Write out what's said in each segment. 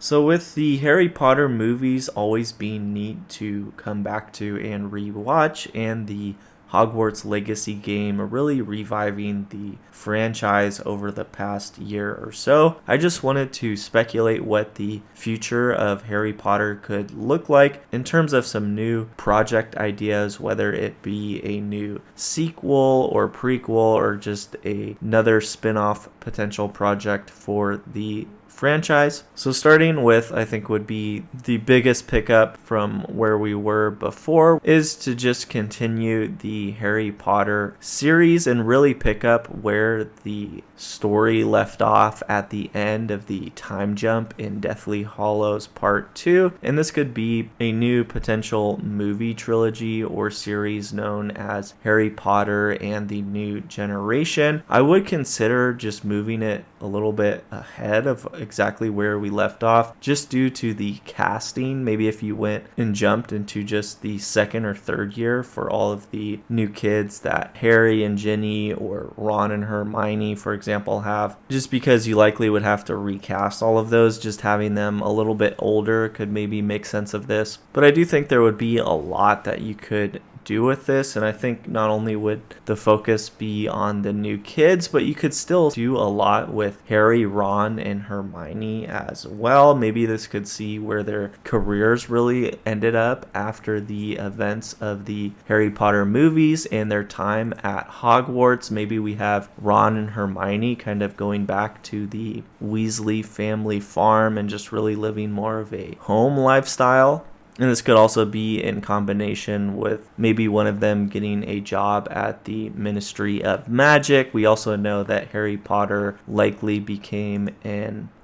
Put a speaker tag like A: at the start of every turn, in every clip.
A: So, with the Harry Potter movies always being neat to come back to and rewatch, and the Hogwarts Legacy game really reviving the franchise over the past year or so, I just wanted to speculate what the future of Harry Potter could look like in terms of some new project ideas, whether it be a new sequel or prequel or just another spin off potential project for the franchise. So starting with, I think would be the biggest pickup from where we were before, is to just continue the Harry Potter series and really pick up where the story left off at the end of the time jump in Deathly Hallows Part 2. And this could be a new potential movie trilogy or series known as Harry Potter and the New Generation. I would consider just moving it a little bit ahead of exactly where we left off, just due to the casting. Maybe if you went and jumped into just the second or third year for all of the new kids that Harry and Ginny or Ron and Hermione, for example, have, just because you likely would have to recast all of those, just having them a little bit older could maybe make sense of this. But I do think there would be a lot that you could do with this, and I think not only would the focus be on the new kids, but you could still do a lot with Harry, Ron, and Hermione as well. Maybe this could see where their careers really ended up after the events of the Harry Potter movies and their time at Hogwarts. Maybe we have Ron and Hermione kind of going back to the Weasley family farm and just really living more of a home lifestyle. And this could also be in combination with maybe one of them getting a job at the Ministry of Magic. We also know that Harry Potter likely became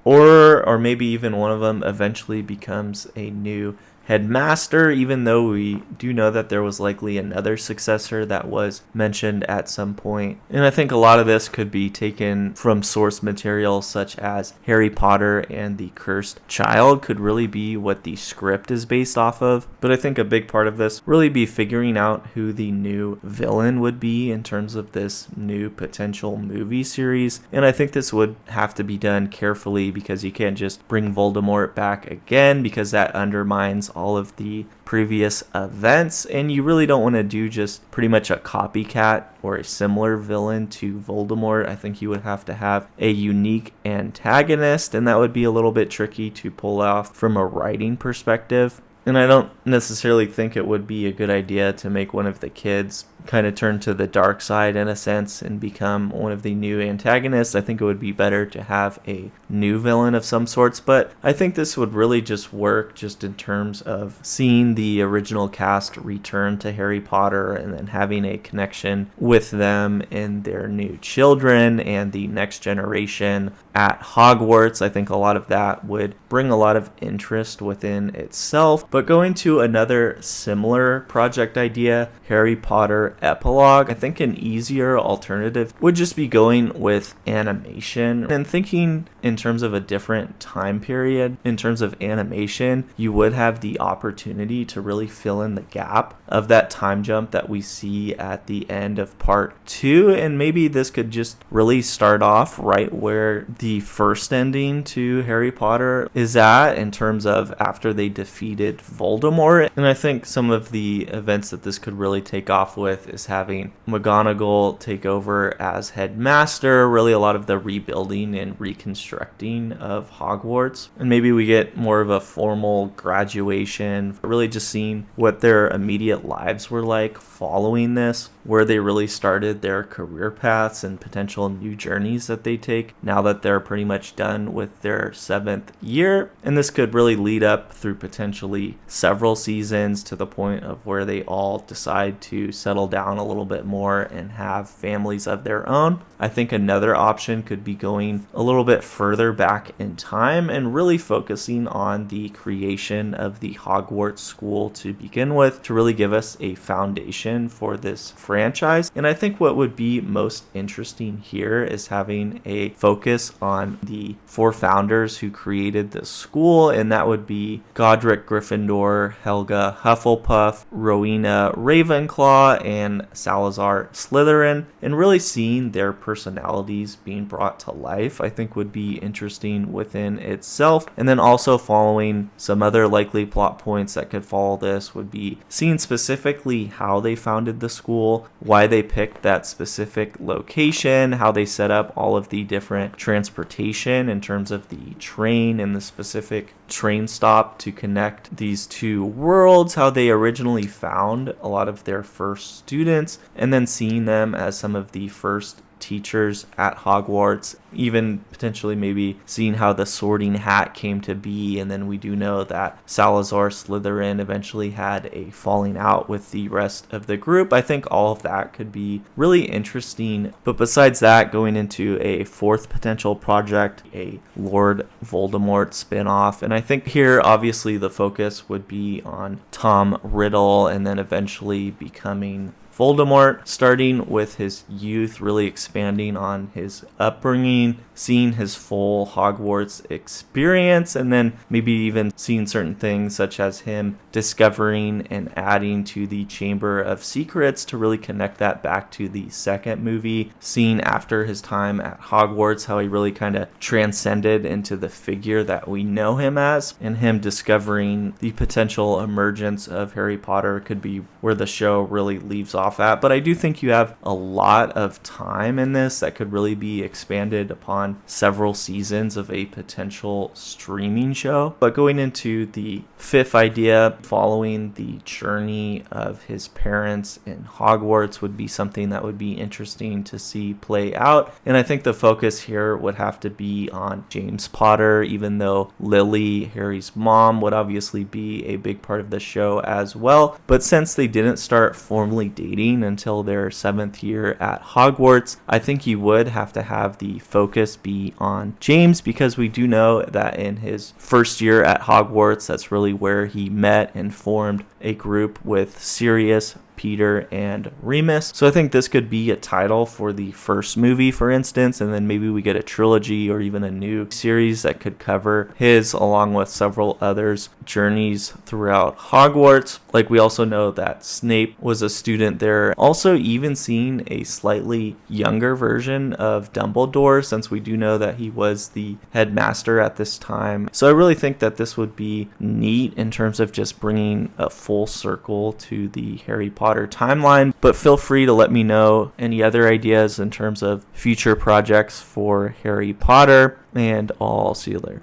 A: or maybe even one of them eventually becomes a new headmaster, even though we do know that there was likely another successor that was mentioned at some point. And I think a lot of this could be taken from source material such as Harry Potter and the Cursed Child could really be what the script is based off of. But I think a big part of this really be figuring out who the new villain would be in terms of this new potential movie series. And I think this would have to be done carefully, because you can't just bring Voldemort back again, because that undermines all of the previous events, and you really don't want to do just pretty much a copycat or a similar villain to Voldemort. I think you would have to have a unique antagonist, and that would be a little bit tricky to pull off from a writing perspective. And I don't necessarily think it would be a good idea to make one of the kids kind of turn to the dark side in a sense and become one of the new antagonists. I think it would be better to have a new villain of some sorts, but I think this would really just work just in terms of seeing the original cast return to Harry Potter and then having a connection with them and their new children and the next generation at Hogwarts. I think a lot of that would bring a lot of interest within itself. But going to another similar project idea, Harry Potter epilogue, I think an easier alternative would just be going with animation and thinking in terms of a different time period. In terms of animation, you would have the opportunity to really fill in the gap of that time jump that we see at the end of part 2, and maybe this could just really start off right where the first ending to Harry Potter is at, in terms of after they defeated Voldemort. And I think some of the events that this could really take off with is having McGonagall take over as headmaster, really a lot of the rebuilding and reconstructing of Hogwarts, and maybe we get more of a formal graduation, really just seeing what their immediate lives were like following this, where they really started their career paths and potential new journeys that they take now that they're pretty much done with their 7th year. And this could really lead up through potentially several seasons to the point of where they all decide to settle down a little bit more and have families of their own. I think another option could be going a little bit further back in time and really focusing on the creation of the Hogwarts school to begin with, to really give us a foundation for this franchise. And I think what would be most interesting here is having a focus on the 4 founders who created the school, and that would be Godric Gryffindor, Helga Hufflepuff, Rowena Ravenclaw, and Salazar Slytherin, and really seeing their personalities being brought to life, I think would be be interesting within itself. And then also following some other likely plot points that could follow this would be seeing specifically how they founded the school, why they picked that specific location, how they set up all of the different transportation in terms of the train and the specific train stop to connect these two worlds, how they originally found a lot of their first students, and then seeing them as some of the first teachers at Hogwarts, even potentially maybe seeing how the Sorting Hat came to be. And then we do know that Salazar Slytherin eventually had a falling out with the rest of the group. I think all of that could be really interesting. But besides that, going into a fourth potential project, a Lord Voldemort spinoff. And I think here obviously the focus would be on Tom Riddle and then eventually becoming Voldemort, starting with his youth, really expanding on his upbringing, seeing his full Hogwarts experience, and then maybe even seeing certain things such as him discovering and adding to the Chamber of Secrets to really connect that back to the second movie, seeing after his time at Hogwarts how he really kind of transcended into the figure that we know him as, and him discovering the potential emergence of Harry Potter could be where the show really leaves off at. But I do think you have a lot of time in this that could really be expanded upon several seasons of a potential streaming show. But going into the fifth idea, following the journey of his parents in Hogwarts would be something that would be interesting to see play out. And I think the focus here would have to be on James Potter, even though Lily, Harry's mom, would obviously be a big part of the show as well. But since they didn't start formally dating until their 7th year at Hogwarts, I think you would have to have the focus be on James, because we do know that in his first year at Hogwarts, that's really where he met and formed a group with Sirius, Peter, and Remus. So I think this could be a title for the first movie, for instance, and then maybe we get a trilogy or even a new series that could cover his, along with several others, journeys throughout Hogwarts. Like, we also know that Snape was a student there. Also, even seeing a slightly younger version of Dumbledore, since we do know that he was the headmaster at this time. So I really think that this would be neat in terms of just bringing a full circle to the Harry Potter timeline. But feel free to let me know any other ideas in terms of future projects for Harry Potter, and I'll see you later.